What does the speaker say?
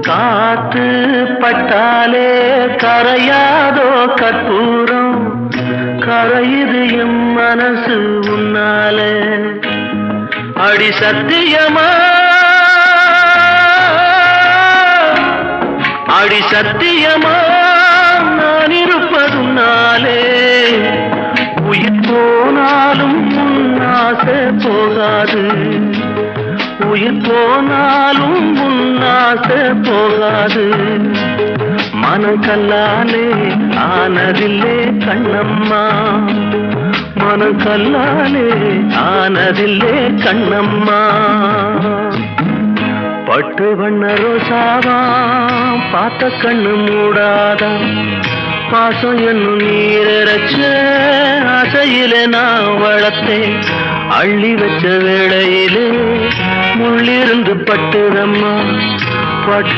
காத்து பட்டாலே கரையாதோ கற்பூரம், கரையுது எம் மனசு உன்னாலே. அடி சத்தியமா, அடி சத்தியமா நான் இருப்பதுனாலே, உயிர் போனாலும் உன்னாசை போகாது, உயிர் போனாலும் உன்னாசை போகாது. மனக்கல்லாலே ஆனதில்லே கண்ணம்மா, மனக்கல்லாலே ஆனதில்லே கண்ணம்மா. பட்டு வண்ண ரோசாவா பார்த்த கண்ணு மூடாதா, பாசம் என்னும் நீரச்ச ஆசையில நான் வளர்த்தேன். அள்ளி வச்ச வேளையிலே முள்ளிருந்து பட்டுதம்மா, பட்டா